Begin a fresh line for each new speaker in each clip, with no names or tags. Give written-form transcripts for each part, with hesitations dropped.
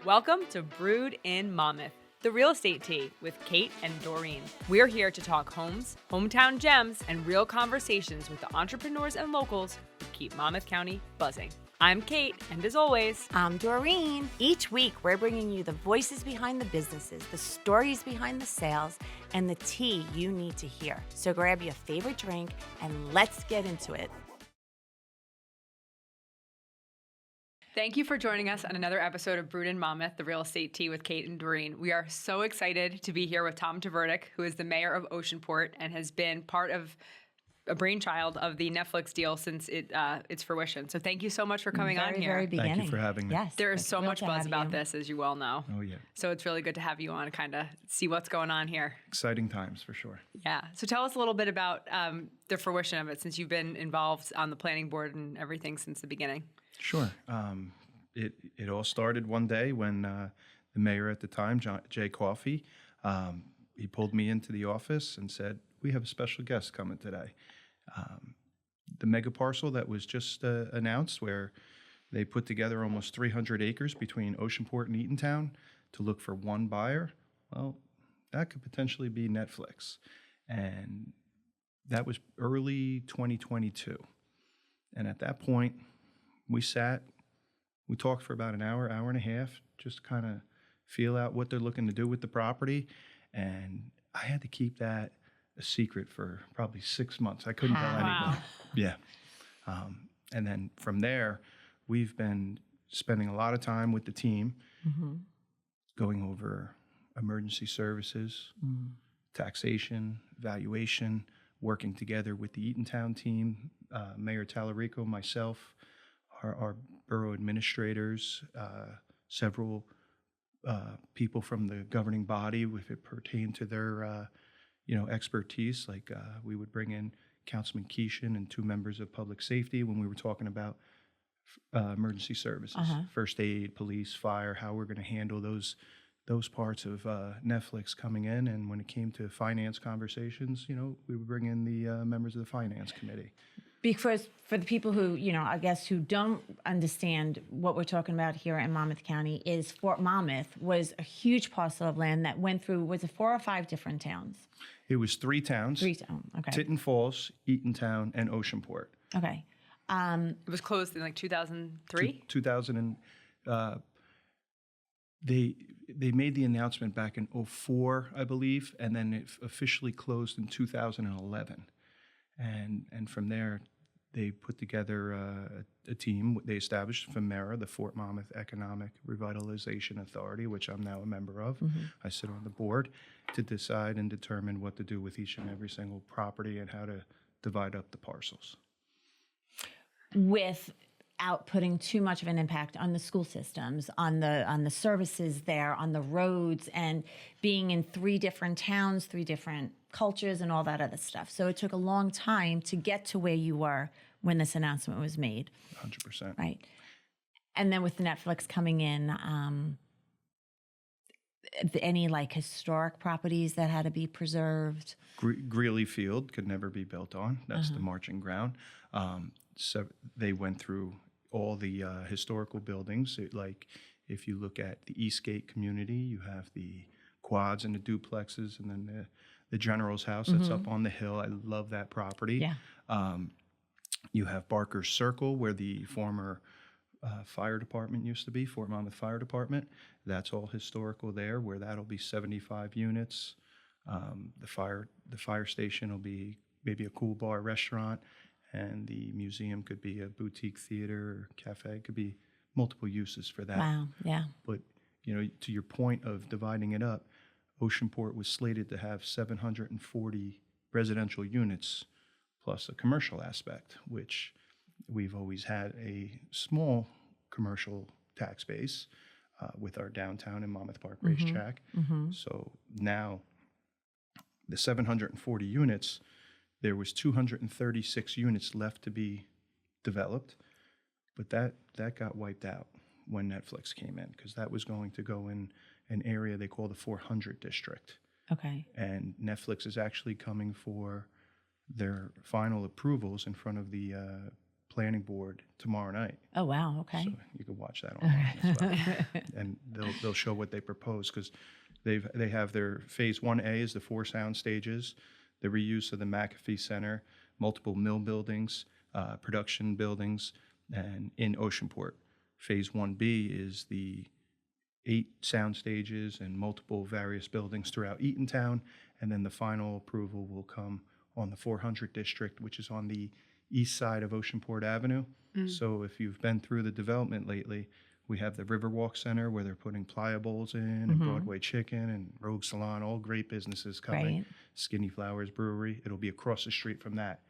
Welcome to Brewed in Monmouth, the real estate tea with Kate and Doreen. We're here to talk homes, hometown gems, and real conversations with the entrepreneurs and locals who keep Monmouth County buzzing. I'm Kate, and as always,
I'm Doreen. Each week, we're bringing you the voices behind the businesses, the stories behind the sales, and the tea you need to hear. So grab your favorite drink, and let's get into it.
thank you for joining us on another episode of Brewed in Monmouth, the real estate tea with Kate and Doreen. We are so excited to be here with Tom Tvrdik, who is the mayor of Oceanport and has been part of a brainchild of the Netflix deal since its fruition. So thank you so much for coming on here.
Very beginning.
Thank you for having me.
Yes,
There is so much buzz about this, as you well know.
Oh, yeah.
So it's really good to have you on to kind of see what's going on here.
Exciting times for sure.
Yeah. So tell us a little bit about the fruition of it, since you've been involved on the planning board and everything since the beginning.
Sure. It all started one day when the mayor at the time, Jay Coffey, he pulled me into the office and said, "We have a special guest coming today." The mega parcel that was just announced, where they put together almost 300 acres between Oceanport and Eatontown to look for one buyer, well, that could potentially be Netflix. And that was early 2022. And at that point, we talked for about an hour and a half, just to kind of feel out what they're looking to do with the property. And I had to keep that a secret for probably 6 months. I couldn't tell anybody. Yeah. And then from there, we've been spending a lot of time with the team, going over emergency services, taxation, valuation, working together with the Eatontown team, Mayor Tallarico, myself, our borough administrators, several people from the governing body, if it pertained to their expertise. Like we would bring in Councilman Keeshan and 2 members of public safety when we were talking about emergency services, first aid, police, fire, how we're going to handle those parts of Netflix coming in. And when it came to finance conversations, we would bring in the members of the finance committee.
Because for the people who, I guess who don't understand what we're talking about here in Monmouth County, is Fort Monmouth was a huge parcel of land that went through, was it 4 or 5 different towns?
It was 3 towns.
3 towns, okay.
Titten Falls, Eatontown, and Oceanport.
Okay.
It was closed in like 2003?
2000 and they made the announcement back in 2004, I believe, and then it officially closed in 2011. And from there, they put together a team. They established FEMERA, the Fort Monmouth Economic Revitalization Authority, which I'm now a member of. I sit on the board to decide and determine what to do with each and every single property and how to divide up the parcels.
Without putting too much of an impact on the school systems, on the services there, on the roads, and being in 3 different towns, 3 different cultures, and all that other stuff. So it took a long time to get to where you were when this announcement was made.
100%.
Right. And then with Netflix coming in, any like historic properties that had to be preserved?
Greeley Field could never be built on. That's the marching ground. So they went through all the historical buildings. Like if you look at the Eastgate community, you have the quads and the duplexes, and then the General's house that's up on the hill. I love that property.
Yeah.
You have Barker's Circle, where the former fire department used to be, Fort Monmouth Fire Department. That's all historical there, where that'll be 75 units. The fire station will be maybe a cool bar restaurant, and the museum could be a boutique theater or cafe. It could be multiple uses for that.
Wow, yeah.
But, to your point of dividing it up, Oceanport was slated to have 740 residential units plus a commercial aspect, which we've always had a small commercial tax base with our downtown and Monmouth Park racetrack. So now the 740 units, there was 236 units left to be developed, but that got wiped out when Netflix came in, because that was going to go in an area they call the 400 district.
Okay.
And Netflix is actually coming for their final approvals in front of the planning board tomorrow night.
Oh, wow. Okay.
So you can watch that online as well. And they'll show what they propose, because they have their phase 1A is the 4 sound stages, the reuse of the McAfee Center, multiple mill buildings, production buildings, and in Oceanport. Phase 1B is the 8 sound stages and multiple various buildings throughout Eatontown, and then the final approval will come on the 400 district, which is on the east side of Oceanport Avenue. So if you've been through the development lately, we have the Riverwalk Center where they're putting Pliables in, and Broadway Chicken and Rogue Salon, all great businesses coming.
Right.
Skinny Flowers Brewery. It'll be across the street from that.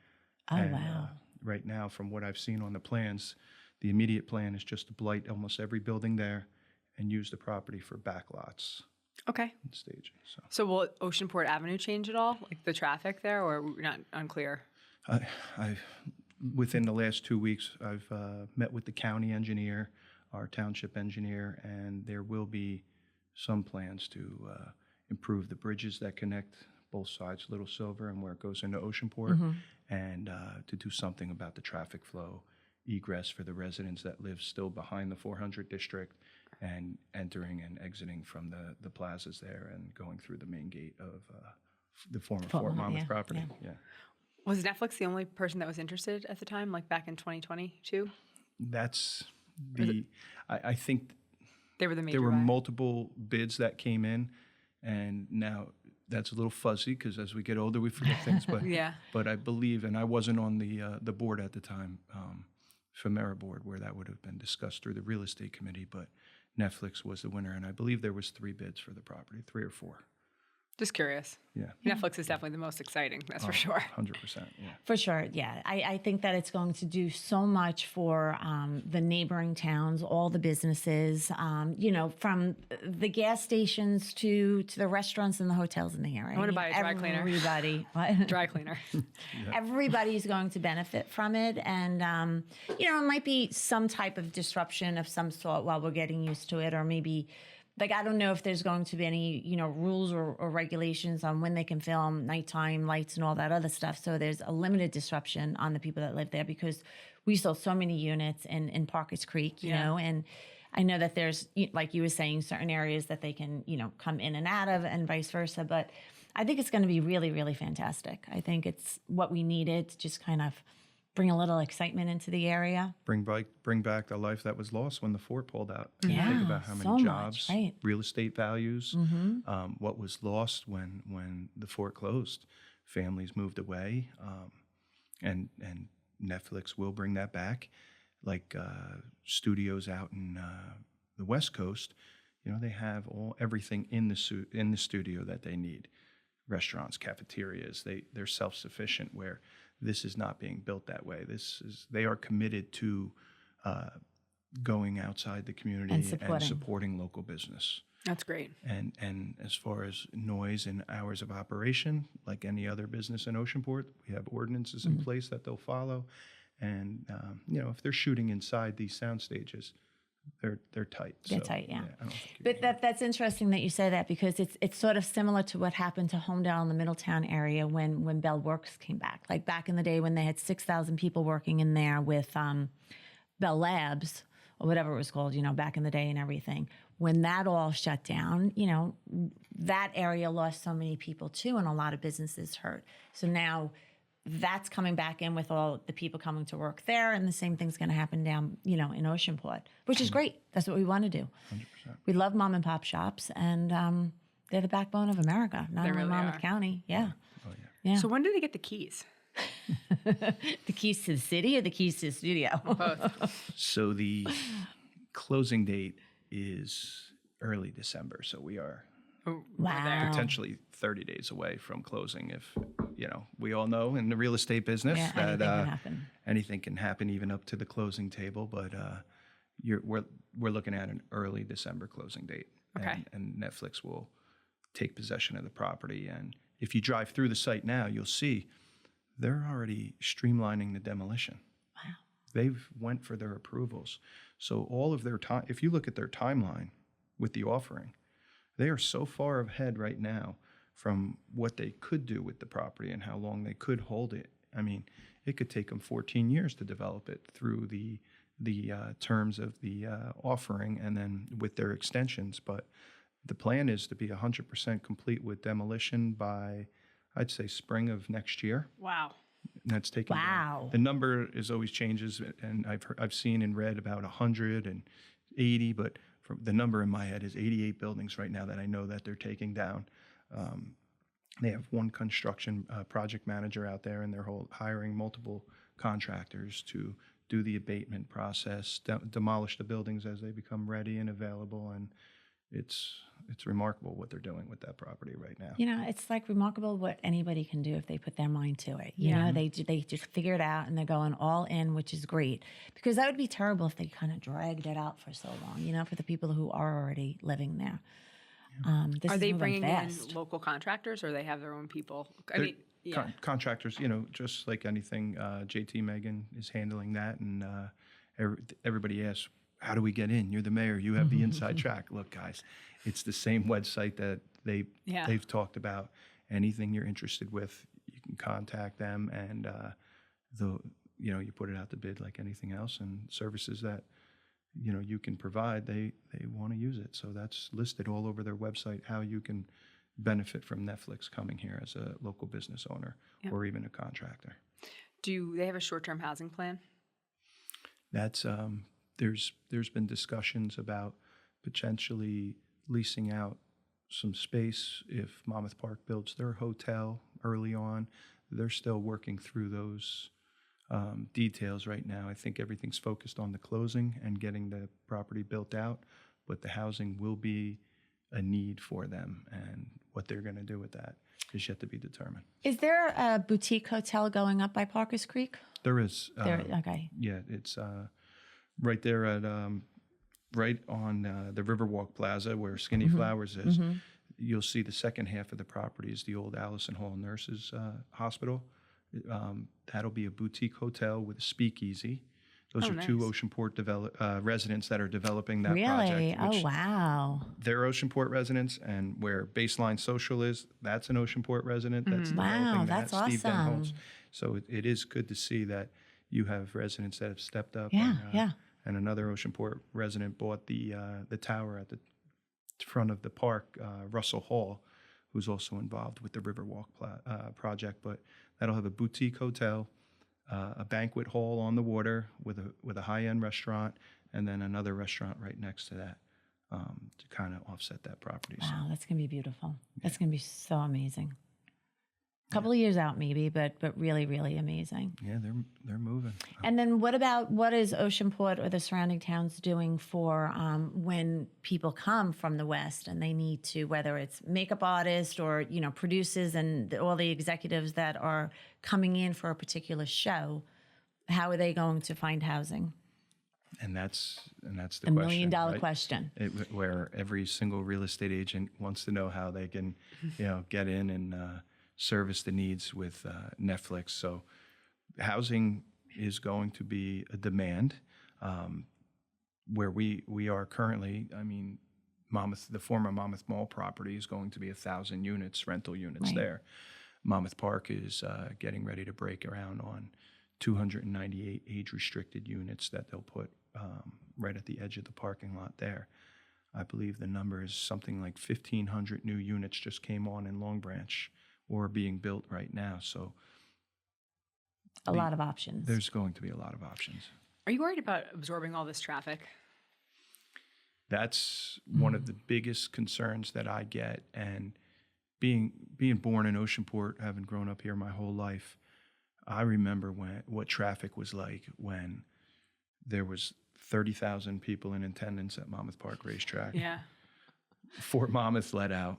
Oh,
And,
wow.
right now, from what I've seen on the plans, the immediate plan is just to blight almost every building there and use the property for backlots
Okay.
and staging.
So will Oceanport Avenue change at all, like the traffic there, or we're not unclear?
Within the last 2 weeks, I've met with the county engineer, our township engineer, and there will be some plans to improve the bridges that connect both sides, Little Silver and where it goes into Oceanport, and to do something about the traffic flow, egress for the residents that live still behind the 400 district, and entering and exiting from the plazas there and going through the main gate of the former Fort Monmouth property. Yeah.
Was Netflix the only person that was interested at the time, like back in 2022?
That's I think
They were the major
there were
buyer.
multiple bids that came in, and now that's a little fuzzy because as we get older we forget things. But
Yeah.
but I believe, and I wasn't on the board at the time, Femera board, where that would have been discussed through the real estate committee. But Netflix was the winner, and I believe there was 3 bids for the property, 3 or 4.
Just curious.
Yeah,
Netflix is definitely the most exciting, that's for sure.
100%. Yeah.
For sure, yeah. I think that it's going to do so much for the neighboring towns, all the businesses, from the gas stations to the restaurants and the hotels in the area.
I wanna buy a dry cleaner.
Everybody. What?
Dry cleaner.
Everybody's going to benefit from it. And, it might be some type of disruption of some sort while we're getting used to it, or maybe... Like, I don't know if there's going to be any, rules or regulations on when they can film, nighttime lights and all that other stuff. So there's a limited disruption on the people that live there, because we sold so many units in Parkers Creek, you know, and I know that there's, like you were saying, certain areas that they can, come in and out of and vice versa. But I think it's going to be really, really fantastic. I think it's what we needed to just kind of bring a little excitement into the area.
Bring back the life that was lost when the fort pulled out.
Yeah,
Think about how many
so much,
jobs,
right.
real estate values, what was lost when the fort closed. Families moved away, and Netflix will bring that back. Like studios out in the West Coast, they have everything in the studio that they need. Restaurants, cafeterias, they're self-sufficient, where this is not being built that way. They are committed to going outside the community and supporting local business.
That's great.
And as far as noise and hours of operation, like any other business in Oceanport, we have ordinances in place that they'll follow. And if they're shooting inside these sound stages, they're tight.
They're tight, yeah.
I don't think
But that's interesting that you say that, because it's sort of similar to what happened to Homedale in the Middletown area when Bell Works came back. Like back in the day when they had 6,000 people working in there with Bell Labs or whatever it was called, back in the day and everything. When that all shut down, that area lost so many people too, and a lot of businesses hurt. So now that's coming back in with all the people coming to work there, and the same thing's going to happen down, in Oceanport, which is great. That's what we want to do.
100%.
We love mom and pop shops, and they're the backbone of America, not
They
only
really
Monmouth
are.
County. Yeah.
Oh, yeah.
Yeah.
So when did they get the keys?
The keys to the city or the keys to the studio?
Both.
So the closing date is early December. So we are
Oh,
Wow.
potentially 30 days away from closing. If we all know in the real estate business
Yeah,
that
anything can happen.
anything can happen, even up to the closing table. But we're looking at an early December closing date.
Okay.
And Netflix will take possession of the property. And if you drive through the site now, you'll see they're already streamlining the demolition.
Wow.
They've went for their approvals. So all of their time, if you look at their timeline with the offering, they are so far ahead right now from what they could do with the property and how long they could hold it I mean, it could take them 14 years to develop it through the terms of the offering and then with their extensions. But the plan is to be 100% complete with demolition by, I'd say, spring of next year.
Wow.
And that's taken down.
Wow.
The number is always changes, and I've seen and read about 180, but the number in my head is 88 buildings right now that I know that they're taking down. They have one construction project manager out there, and they're hiring multiple contractors to do the abatement process, demolish the buildings as they become ready and available, and it's remarkable what they're doing with that property right now.
You know, it's like remarkable what anybody can do if they put their mind to it. You know, they just figure it out and they're going all in, which is great. Because that would be terrible if they kind of dragged it out for so long, you know, for the people who are already living there. This
Are
is
they
moving
bringing
fast.
in local contractors, or they have their own people? I mean, yeah.
Contractors, you know, just like anything, JT Megan is handling that, and everybody asks, how do we get in? You're the mayor. You have the inside track. Look, guys, it's the same website that they've talked about. Anything you're interested with, you can contact them, and you put it out to bid like anything else, and services that you can provide, they want to use it. So that's listed all over their website how you can benefit from Netflix coming here as a local business owner or even a contractor.
Do they have a short-term housing plan?
That's there's been discussions about potentially leasing out some space if Monmouth Park builds their hotel early on. They're still working through those details right now. I think everything's focused on the closing and getting the property built out, but the housing will be a need for them, and what they're going to do with that is yet to be determined.
Is there a boutique hotel going up by Parkers Creek?
There is.
Okay.
Yeah, it's right there at right on the Riverwalk Plaza where Skinny Flowers is. You'll see the second half of the property is the old Allison Hall Nurses Hospital. That'll be a boutique hotel with a speakeasy. Those are
nice.
two Oceanport residents that are developing that
Really?
project.
Oh, wow.
They're Oceanport residents, and where Baseline Social is, that's an Oceanport resident that's
Wow,
developing
that's
that. Steve
awesome.
Denholtz. So it is good to see that you have residents that have stepped up.
Yeah,
and, and another Oceanport resident bought the tower at the front of the park, Russell Hall, who's also involved with the Riverwalk project. But that'll have a boutique hotel, a banquet hall on the water with a high-end restaurant, and then another restaurant right next to that to kind of offset that property.
Wow, that's going to be beautiful. That's going to be so amazing. A couple of years out maybe, but really, really amazing.
Yeah, they're moving.
And then what is Oceanport or the surrounding towns doing for when people come from the West and they need to, whether it's makeup artists or, producers and all the executives that are coming in for a particular show, how are they going to find housing?
And that's the
$1 million
right?
question.
Where every single real estate agent wants to know how they can, get in and service the needs with Netflix. So housing is going to be a demand. Where we are currently, I mean, the former Monmouth Mall property is going to be 1,000 units, rental units
Right.
there. Monmouth Park is getting ready to break around on 298 age-restricted units that they'll put right at the edge of the parking lot there. I believe the number is something like 1,500 new units just came on in Long Branch or being built right now. So
A lot of options.
there's going to be a lot of options.
Are you worried about absorbing all this traffic?
That's one of the biggest concerns that I get. And being born in Oceanport, having grown up here my whole life, I remember what traffic was like when there was 30,000 people in attendance at Monmouth Park Racetrack.
Yeah.
Fort Monmouth let out.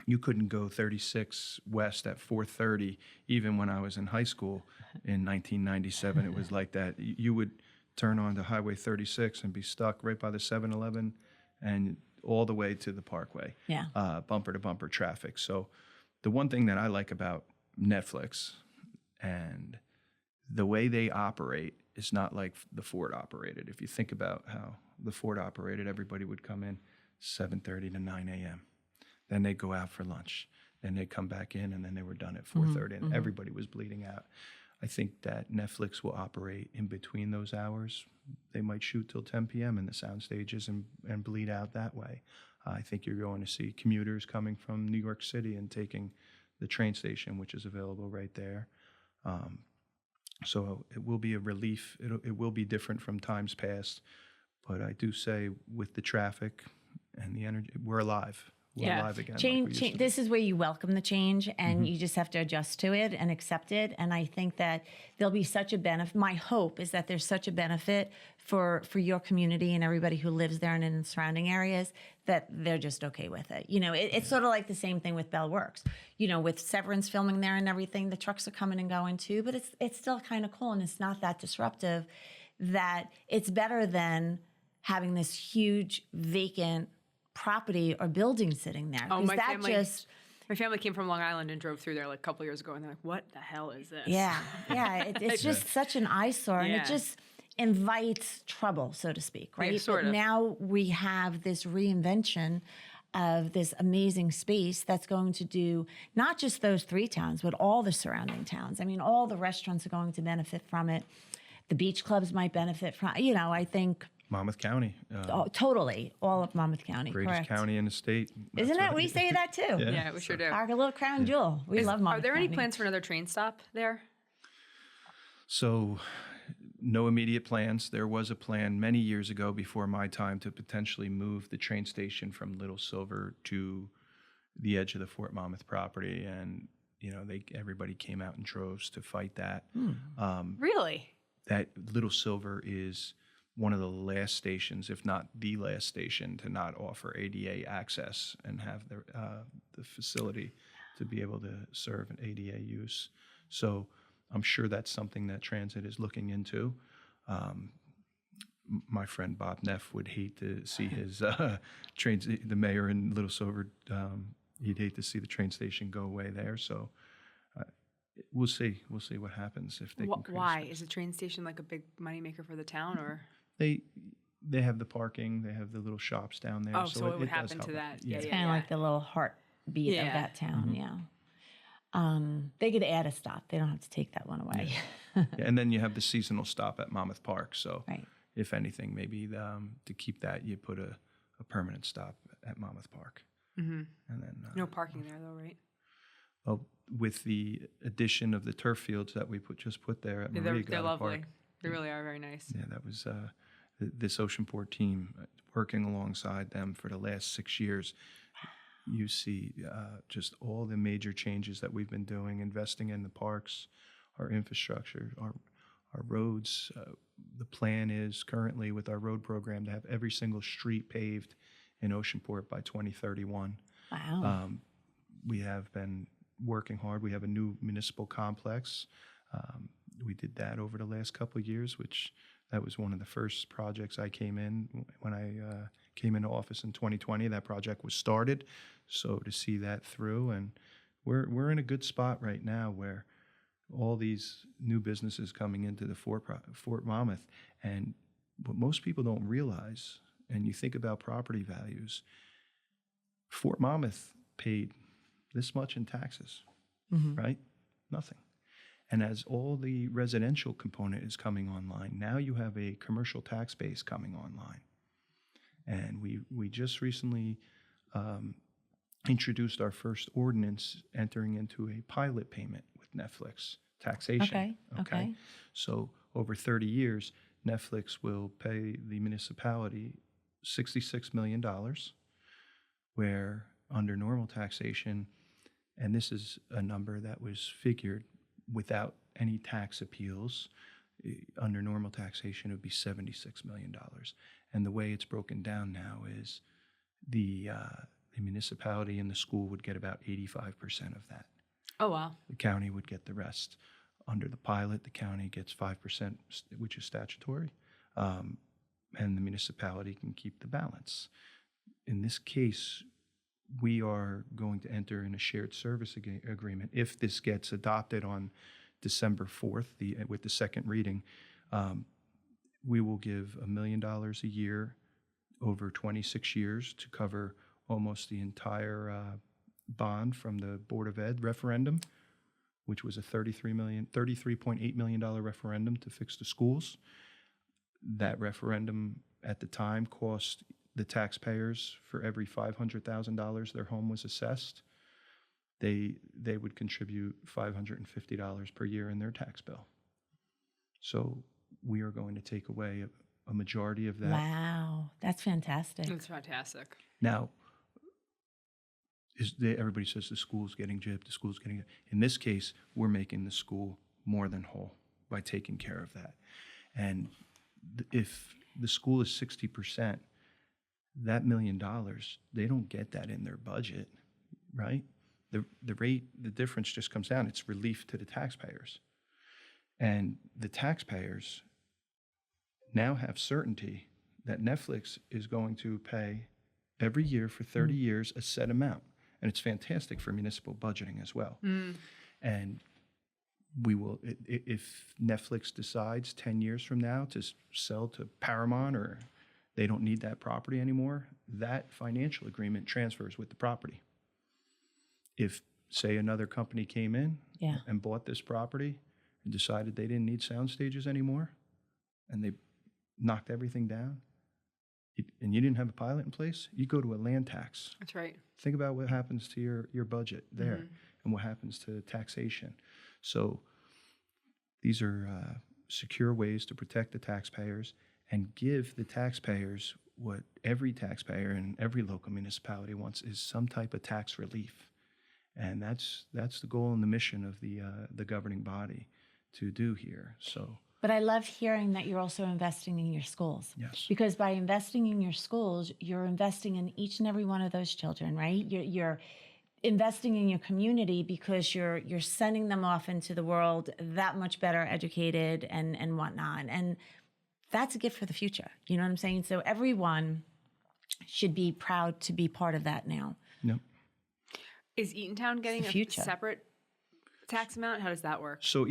You couldn't go 36 west at 4:30. Even when I was in high school in 1997, it was like that. You would turn onto Highway 36 and be stuck right by the 7-Eleven and all the way to the Parkway.
Yeah.
Bumper to bumper traffic. So the one thing that I like about Netflix and the way they operate is not like the Ford operated. If you think about how the Ford operated, everybody would come in 7:30 to 9 a.m. Then they'd go out for lunch. then they'd come back in, and then they were done at 4:30, and everybody was bleeding out. I think that Netflix will operate in between those hours. They might shoot till 10 p.m. in the sound stages and bleed out that way. I think you're going to see commuters coming from New York City and taking the train station, which is available right there. So it will be a relief. It will be different from times past. But I do say, with the traffic and the energy, we're alive. We're alive again.
Change. This is where you welcome the change, and you just have to adjust to it and accept it. And I think that there'll be such a benefit. My hope is that there's such a benefit for your community and everybody who lives there and in the surrounding areas that they're just okay with it. You know, it's sort of like the same thing with Bell Works. You know, with Severance filming there and everything, the trucks are coming and going too, but it's still kind of cool, and it's not that disruptive. That it's better than having this huge vacant property or building sitting there.
Oh, my family came from Long Island and drove through there like a couple years ago, and they're like, "What the hell is this?"
Yeah, it's just such an eyesore, and it just invites trouble, so to speak, right?
Yeah, sort of.
But now we have this reinvention of this amazing space that's going to do not just those 3 towns, but all the surrounding towns. I mean, all the restaurants are going to benefit from it. The beach clubs might benefit from, I think.
Monmouth County.
Totally. All of Monmouth County.
Greatest
Correct.
county in the state.
Isn't it? We say that too.
Yeah, we sure do.
Our little crown jewel. We love Monmouth
Are there any
County.
plans for another train stop there?
So, no immediate plans. There was a plan many years ago before my time to potentially move the train station from Little Silver to the edge of the Fort Monmouth property, and everybody came out in droves to fight that.
Really?
That Little Silver is one of the last stations, if not the last station, to not offer ADA access and have the facility to be able to serve an ADA use. So I'm sure that's something that transit is looking into. My friend Bob Neff would hate to see his trains, the mayor in Little Silver, he'd hate to see the train station go away there. So we'll see. We'll see what happens if they can create
Why?
space.
Is the train station like a big moneymaker for the town, or?
They have the parking, they have the little shops down there.
Oh, so it would
does
happen to
help.
that.
Yeah.
Yeah,
Kind of like the little heartbeat of that town, They could add a stop. They don't have to take that one away.
Yeah, and then you have the seasonal stop at Monmouth Park. So
Right.
if anything, maybe to keep that, you put a permanent stop at Monmouth Park.
Mm-hmm.
And then
No parking there, though, right?
well, with the addition of the turf fields that we just put there at Maria
They're
Gala
lovely.
Park.
They really are very nice.
Yeah, that was this Oceanport team working alongside them for the last 6 years. You see just all the major changes that we've been doing, investing in the parks, our infrastructure, our roads. The plan is currently with our road program to have every single street paved in Oceanport by 2031.
Wow.
We have been working hard. We have a new municipal complex. We did that over the last couple of years, which that was one of the first projects I came in when I came into office in 2020. That project was started, so to see that through, and we're in a good spot right now where all these new businesses coming into the Fort Monmouth, and what most people don't realize, and you think about property values, Fort Monmouth paid this much in taxes, right? Nothing. And as all the residential component is coming online, now you have a commercial tax base coming online. And we just recently introduced our first ordinance entering into a pilot payment with Netflix, Taxation.
Okay.
So over 30 years, Netflix will pay the municipality $66 million, where under normal taxation, and this is a number that was figured without any tax appeals, under normal taxation, it would be $76 million. And the way it's broken down now is the municipality and the school would get about 85% of that.
Oh, wow.
The county would get the rest. Under the pilot, the county gets 5%, which is statutory, and the municipality can keep the balance. In this case, we are going to enter in a shared service agreement. If this gets adopted on December 4th, with the second reading, we will give $1 million a year over 26 years to cover almost the entire bond from the Board of Ed referendum, which was a $33.8 million referendum to fix the schools. That referendum at the time cost the taxpayers, for every $500,000 their home was assessed, they would contribute $550 per year in their tax bill. So we are going to take away a majority of that.
Wow, that's fantastic.
That's fantastic.
Now, everybody says the school's getting gypped, the school's getting... In this case, we're making the school more than whole by taking care of that. And if the school is 60%, that $1 million, they don't get that in their budget, right? The difference just comes down. It's relief to the taxpayers. And the taxpayers now have certainty that Netflix is going to pay every year for 30 years a set amount. And it's fantastic for municipal budgeting as well. And we will, if Netflix decides 10 years from now to sell to Paramount, or they don't need that property anymore, that financial agreement transfers with the property. If, say, another company came in and bought this property and decided they didn't need sound stages anymore, and they knocked everything down, and you didn't have a pilot in place, you go to a land tax.
That's right.
Think about what happens to your budget there and what happens to taxation. So these are secure ways to protect the taxpayers and give the taxpayers what every taxpayer in every local municipality wants, is some type of tax relief. And that's the goal and the mission of the governing body to do here. So.
But I love hearing that you're also investing in your schools.
Yes.
Because by investing in your schools, you're investing in each and every one of those children, right? You're investing in your community because you're sending them off into the world that much better educated and whatnot. And that's a gift for the future. You know what I'm saying? So everyone should be proud to be part of that now.
Yep.
Is Eatontown getting a separate tax amount? How does that work?
So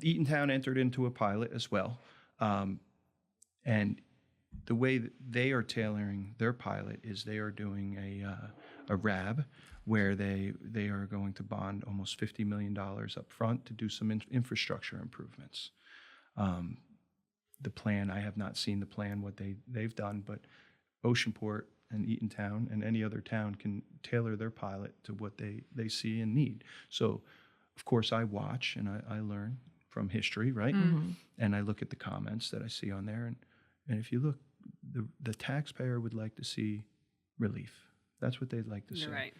Eatontown entered into a pilot as well. And the way that they are tailoring their pilot is they are doing a RAB where they are going to bond almost $50 million up front to do some infrastructure improvements. The plan, I have not seen the plan, what they've done, but Oceanport and Eatontown and any other town can tailor their pilot to what they see and need. So, of course, I watch and I learn from history, right? And I look at the comments that I see on there. And if you look, the taxpayer would like to see relief. That's what they'd like to see.
You're right.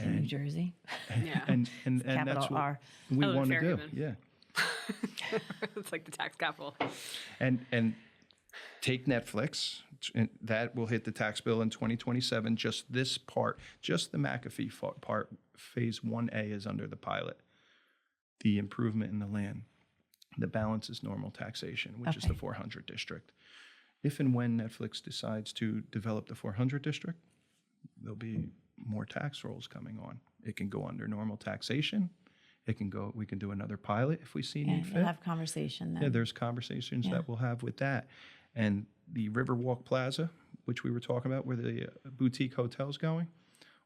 In New Jersey.
And that's what
R.
we want to do.
Fairhaven.
Yeah.
It's like the tax capital.
And take Netflix. That will hit the tax bill in 2027. Just this part, just the McAfee part, phase 1A is under the pilot. The improvement in the land. The balance is normal taxation, which is the 400 district. If and when Netflix decides to develop the 400 district, there'll be more tax rolls coming on. It can go under normal taxation. We can do another pilot if we see need fit.
We'll have conversation then.
Yeah, there's conversations that we'll have with that. And the Riverwalk Plaza, which we were talking about, where the boutique hotel's going,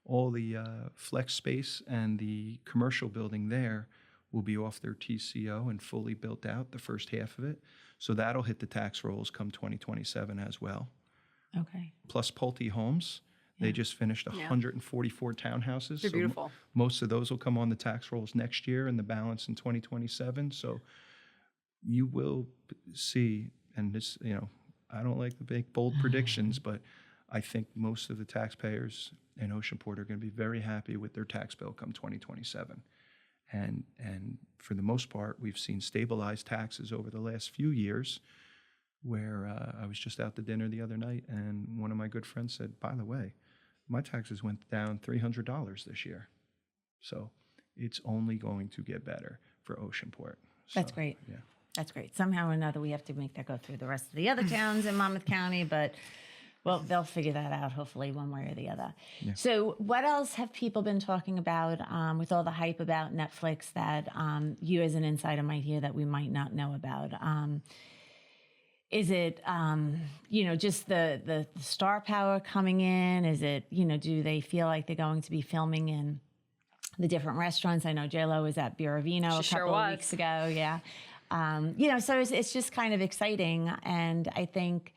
all the flex space and the commercial building there will be off their TCO and fully built out, the first half of it. So that'll hit the tax rolls come 2027 as well.
Okay.
Plus Pulte Homes. They just finished 144 townhouses.
They're beautiful.
Most of those will come on the tax rolls next year and the balance in 2027. So you will see, and this, I don't like to make bold predictions, but I think most of the taxpayers in Oceanport are going to be very happy with their tax bill come 2027. And for the most part, we've seen stabilized taxes over the last few years, where I was just out to dinner the other night, and one of my good friends said, by the way, my taxes went down $300 this year. So it's only going to get better for Oceanport.
That's great.
Yeah.
That's great. Somehow or another, we have to make that go through the rest of the other towns in Monmouth County, but well, they'll figure that out, hopefully, one way or the other. Yeah. So what else have people been talking about with all the hype about Netflix that you as an insider might hear that we might not know about? Is it, just the star power coming in? Is it, do they feel like they're going to be filming in the different restaurants? I know J-Lo was at Biravino
She
a couple
sure
of
was.
weeks ago. Yeah. So it's just kind of exciting. And I think,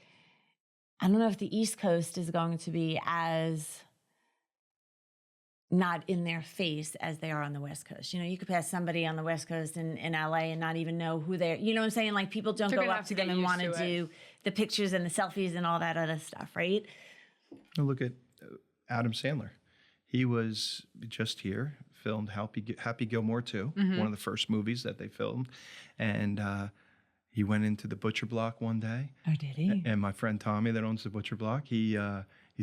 I don't know if the East Coast is going to be as not in their face as they are on the West Coast. You could pass somebody on the West Coast in LA and not even know who they're, you know what I'm saying? Like people don't
They're
go
gonna
up
have
to
to
them
get
and
used
want to
to it.
do the pictures and the selfies and all that other stuff, right?
Look at Adam Sandler. He was just here, filmed Happy Gilmore 2, one of the first movies that they filmed. And he went into the Butcher Block one day.
Oh, did he?
And my friend Tommy that owns the Butcher Block, he's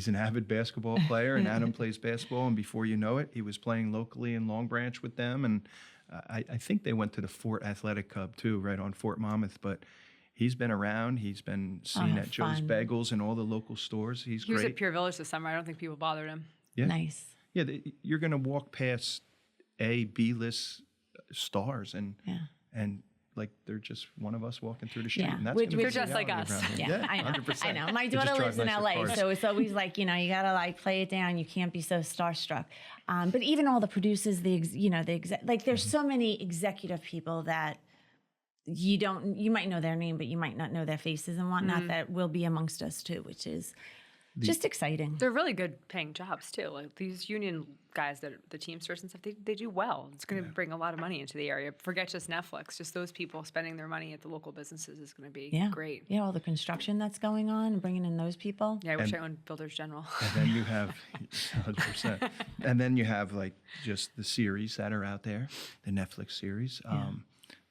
an avid basketball player, and Adam plays basketball. And before you know it, he was playing locally in Long Branch with them. And I think they went to the Fort Athletic Club too, right on Fort Monmouth. But he's been around. He's been seen
how
at Joe's
fun.
Bagels and all the local stores. He's
He was
great.
at Pure Village this summer. I don't think people bothered him.
Yeah.
Nice.
Yeah, you're going to walk past A, B-list stars, and like they're just one of us walking through the street.
Yeah,
And that's
which-
gonna be
They're just
the
like
reality
us.
around here.
Yeah, I know.
100%.
I know. My
They just
daughter
drive
lives in
nicer
LA,
cars.
so it's always like, you gotta like play it down. You can't be so starstruck. But even all the producers, there's so many executive people that you might know their name, but you might not know their faces and whatnot that will be amongst us too, which is just exciting.
They're really good paying jobs too. Like these union guys that are the Teamsters and stuff, they do well. It's going to bring a lot of money into the area. Forget just Netflix, just those people spending their money at the local businesses is going to be great.
Yeah, all the construction that's going on and bringing in those people.
Yeah, I wish I owned Builders General.
And then you have 100%. And then you have like just the series that are out there, the Netflix series.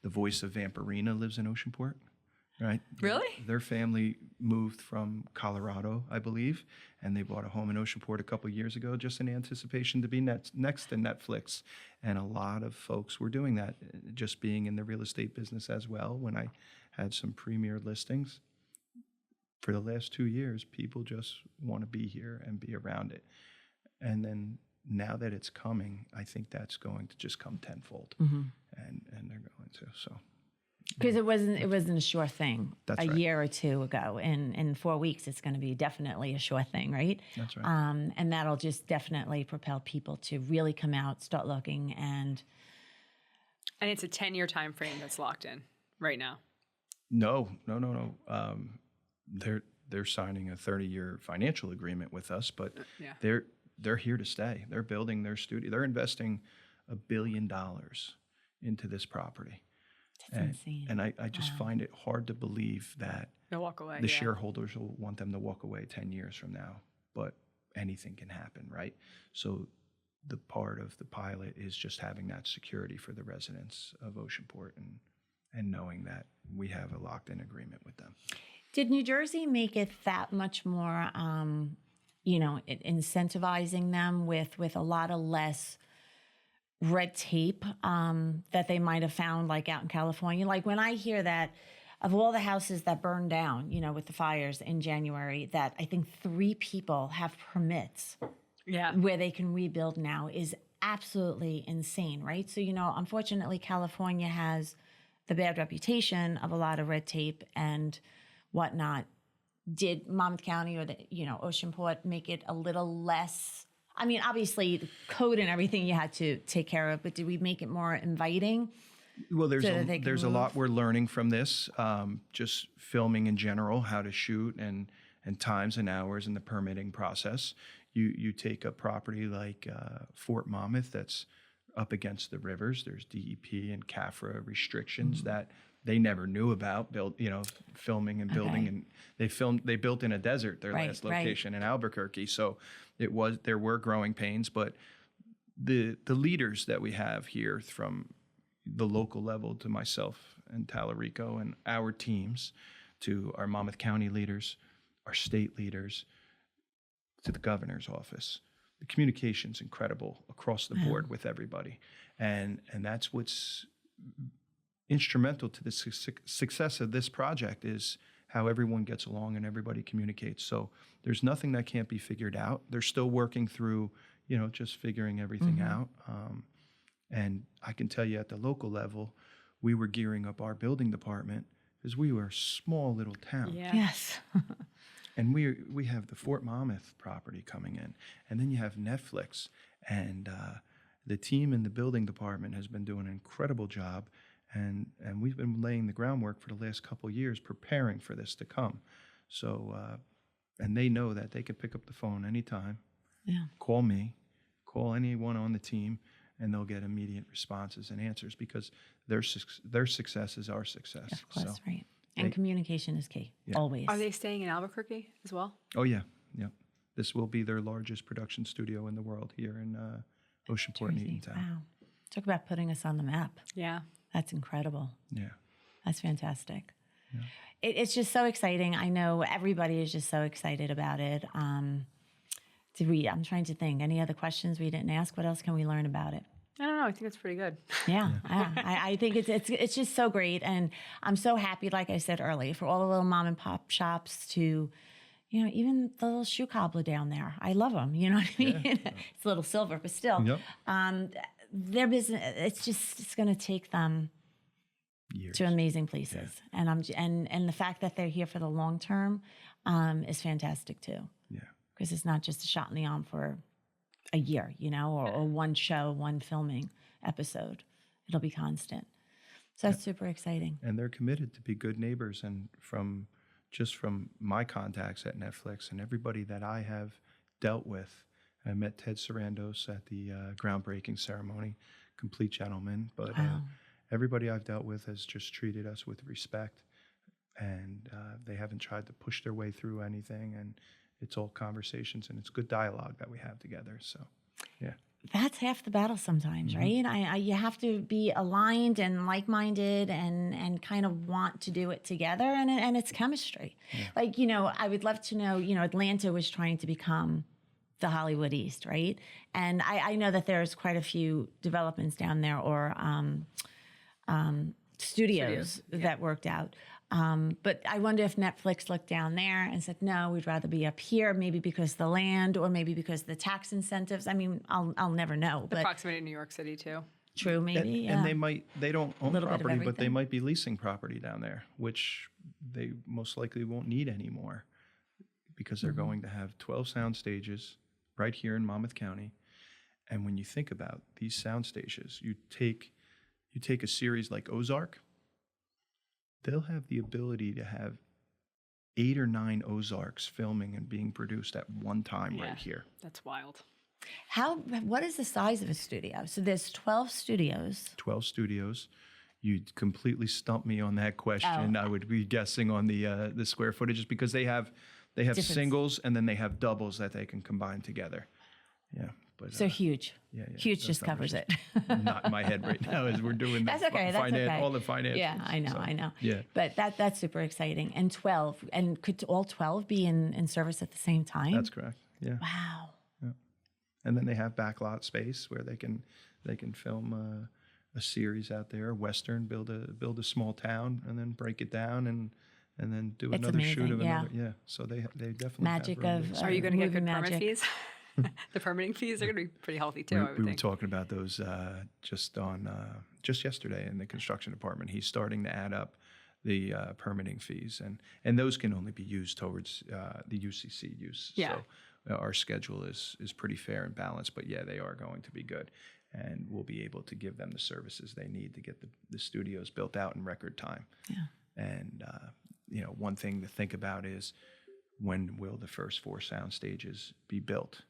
The voice of Vampirina lives in Oceanport, right?
Really?
Their family moved from Colorado, I believe, and they bought a home in Oceanport a couple of years ago just in anticipation to be next to Netflix. And a lot of folks were doing that, just being in the real estate business as well. When I had some premier listings, for the last 2 years, people just want to be here and be around it. And then now that it's coming, I think that's going to just come tenfold, and they're going to. So
Because it wasn't a sure thing
That's
a
right.
year or two ago. In 4 weeks, it's going to be definitely a sure thing, right?
That's right.
And that'll just definitely propel people to really come out, start looking, and
And it's a 10-year time frame that's locked in right now.
No. They're signing a 30-year financial agreement with us, but
Yeah.
they're here to stay. They're building their studio. They're investing $1 billion into this property.
that's insane.
And I just find it hard to believe that
They'll walk away.
the
yeah.
shareholders will want them to walk away 10 years from now, but anything can happen, right? So the part of the pilot is just having that security for the residents of Oceanport and knowing that we have a locked-in agreement with them.
Did New Jersey make it that much more, incentivizing them with a lot of less red tape that they might have found like out in California? Like when I hear that of all the houses that burned down, with the fires in January, that I think 3 people have permits
Yeah.
where they can rebuild now is absolutely insane, right? So, unfortunately, California has the bad reputation of a lot of red tape and whatnot. Did Monmouth County or Oceanport make it a little less? I mean, obviously, the code and everything you had to take care of, but did we make it more inviting?
Well,
So that they can
there's a lot
move?
we're learning from this, just filming in general, how to shoot and times and hours in the permitting process. You take a property like Fort Monmouth that's up against the rivers. There's DEP and CAFRA restrictions that they never knew about. Filming and building, and they built in a desert. Their
Right,
last
right.
location in Albuquerque, so there were growing pains, but the leaders that we have here from the local level to myself and Tallarico and our teams, to our Monmouth County leaders, our state leaders, to the governor's office. The communication's incredible across the board with everybody. And that's what's instrumental to the success of this project is how everyone gets along and everybody communicates. So there's nothing that can't be figured out. They're still working through, just figuring everything out. And I can tell you at the local level, we were gearing up our building department because we were a small little town.
Yeah.
Yes.
And we have the Fort Monmouth property coming in, and then you have Netflix, and the team in the building department has been doing an incredible job, and we've been laying the groundwork for the last couple of years preparing for this to come. So, and they know that they can pick up the phone anytime, call me, call anyone on the team, and they'll get immediate responses and answers because their success is our success.
Of course,
So,
right. And communication is key, always.
Are they staying in Albuquerque as well?
oh yeah, yeah. This will be their largest production studio in the world here in Oceanport and
Jersey.
Eatontown.
Wow. Talk about putting us on the map.
Yeah.
That's incredible.
Yeah.
That's fantastic. It's just so exciting. I know everybody is just so excited about it. I'm trying to think. Any other questions we didn't ask? What else can we learn about it?
I don't know. I think it's pretty good.
Yeah. I think it's just so great. And I'm so happy, like I said earlier, for all the little mom and pop shops to, even the little shoe cobbler down there. I love them. You know what I mean? It's a little silver, but still.
Yep.
Their business, it's going to take them
Years.
to amazing places. And the fact that they're here for the long term is fantastic too.
Yeah.
Because it's not just a shot in the arm for a year, or one show, one filming episode. It'll be constant. So that's super exciting.
And they're committed to be good neighbors. And from my contacts at Netflix and everybody that I have dealt with, I met Ted Sarandos at the groundbreaking ceremony, complete gentleman. But everybody I've dealt with has just treated us with respect, and they haven't tried to push their way through anything. And it's all conversations, and it's good dialogue that we have together. So, yeah.
That's half the battle sometimes, right? You have to be aligned and like-minded and kind of want to do it together, and it's chemistry. Like, I would love to know, Atlanta was trying to become the Hollywood East, right? And I know that there's quite a few developments down there or studios that worked out. But I wonder if Netflix looked down there and said, no, we'd rather be up here, maybe because the land or maybe because the tax incentives. I mean, I'll never know.
The
But
proximity to New York City too.
true, maybe.
And they don't own
Little bit of
property, but they
everything.
might be leasing property down there, which they most likely won't need anymore because they're going to have 12 sound stages right here in Monmouth County. And when you think about these sound stages, you take a series like Ozark, they'll have the ability to have 8 or 9 Ozarks filming and being produced at one time right here.
That's wild.
What is the size of a studio? So there's 12 studios.
12 studios. You'd completely stump me on that question. I would be guessing on the square footages because they have singles and then they have doubles that they can combine together. Yeah. But,
So huge.
yeah,
Huge
those
just covers it.
not in my head right now as we're doing
That's okay. That's okay.
all the financials.
Yeah, I know.
Yeah.
But that's super exciting. And 12. And could all 12 be in service at the same time?
That's correct. Yeah.
Wow.
And then they have backlot space where they can film a series out there, Western, build a small town, and then break it down and then do
It's
another shoot of
amazing, yeah.
another. Yeah. So they definitely
Magic
have room
of-
to
Are you going to get
movie
good permit
magic.
fees? The permitting fees are going to be pretty healthy too, I would
we were
think.
talking about those just yesterday in the construction department. He's starting to add up the permitting fees, and those can only be used towards the UCC use.
Yeah.
So our schedule is pretty fair and balanced, but yeah, they are going to be good, and we'll be able to give them the services they need to get the studios built out in record time.
Yeah.
And one thing to think about is when will the first 4 sound stages be built?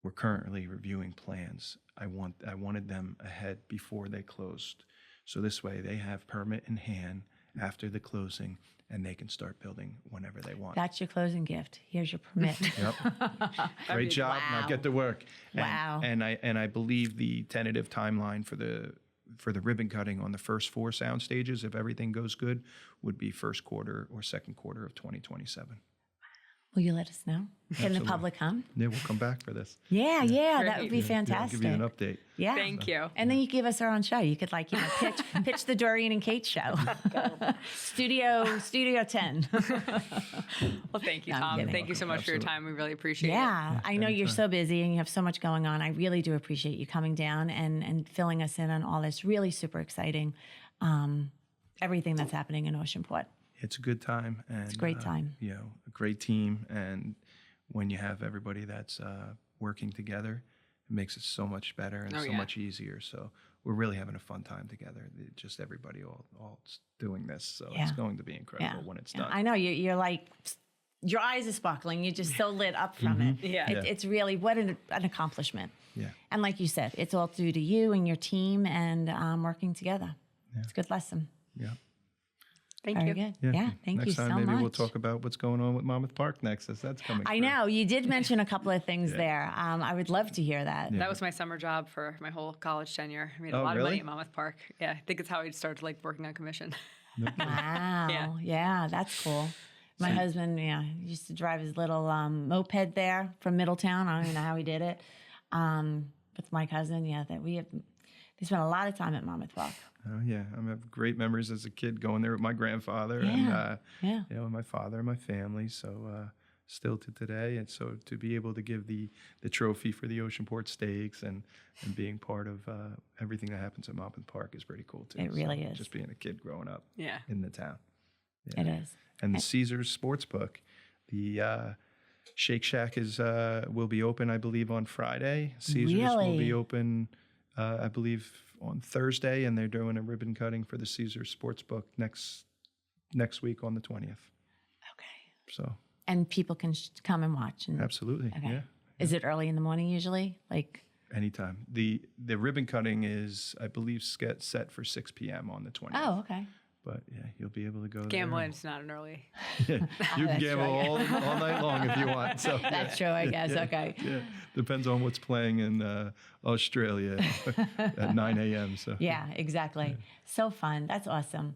We're currently reviewing plans. I wanted them ahead before they closed. So this way they have permit in hand after the closing and they can start building whenever they want.
That's your closing gift. Here's your permit.
Yep. Great job. Now
Wow.
get to work.
Wow.
And I believe the tentative timeline for the ribbon cutting on the first 4 sound stages, if everything goes good, would be first quarter or second quarter of 2027.
Will you let us know? Can the
Absolutely.
public come?
Yeah, we'll come back for this.
Yeah, that
Great.
would be
I'll
fantastic.
give you an update.
Yeah.
Thank you.
And then you give us our own show. You could pitch the Doreen and Kate show. Studio 10.
Well, thank you,
No, I'm
Tom.
kidding.
Thank you so much for your
Absolutely.
time. We really appreciate it.
Yeah, I know you're so busy and you have so much going on. I really do appreciate you coming down and filling us in on all this. Really super exciting. everything that's happening in Oceanport.
It's a good time, and
It's a great time.
A great team, and when you have everybody that's working together, it makes it so much better and much easier. So we're really having a fun time together. Just everybody all doing this, so it's going to be incredible when it's done.
I know you're like, your eyes are sparkling. You're just so lit up from it.
Yeah.
It's really what an accomplishment.
Yeah.
And like you said, it's all due to you and your team and working together.
Yeah.
It's a good lesson.
Yeah.
Thank
Very
you.
good. Yeah, thank you
Next
so
time, maybe
much.
we'll talk about what's going on with Monmouth Park next, as that's coming.
I
through.
know you did mention a couple of things there. I would love to hear that.
That was my summer job for my whole college tenure. I made a
Oh,
lot of
really?
money at Monmouth Park. Yeah, I think it's how I started like working on commission.
Wow. Yeah, that's cool. My husband, used to drive his little moped there from Middletown. I don't even know how he did it. With my cousin, they spent a lot of time at Monmouth Park.
Oh yeah, I have great memories as a kid going there with my grandfather
Yeah.
and my father and my family. So still to today, and so to be able to give the trophy for the Oceanport Stakes and being part of everything that happens at Monmouth Park is pretty cool too.
It really is.
Just being a kid growing up
Yeah.
in the town.
It is.
And the Caesars Sportsbook, the Shake Shack will be open, I believe, on Friday. Caesars will
Really?
be open, I believe, on Thursday, and they're doing a ribbon cutting for the Caesars Sportsbook next week on the 20th.
Okay.
So
And people can come and watch. And,
absolutely,
okay.
yeah.
Is it early in the morning usually? Like
Anytime. The ribbon cutting is, I believe, set for 6 p.m. on the 20th.
Oh, okay.
But yeah, you'll be able to go
Gambling's not an early.
there. You can
That's
gamble all night long if you want. So
That's true, I guess.
Yeah,
Okay.
Yeah, depends on what's playing in Australia at 9 a.m. So
Yeah, exactly. So fun. That's awesome.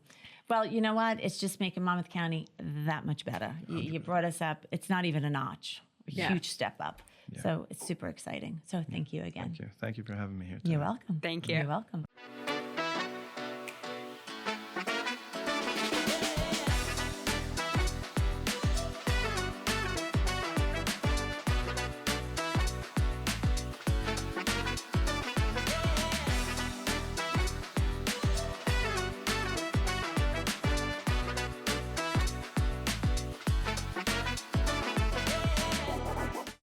Well, you know what? It's just making Monmouth County that much better. You brought us up. It's not even a notch. A huge step up. So it's super exciting. So thank you again.
Thank you for having me here today.
You're welcome.
Thank you.
You're welcome.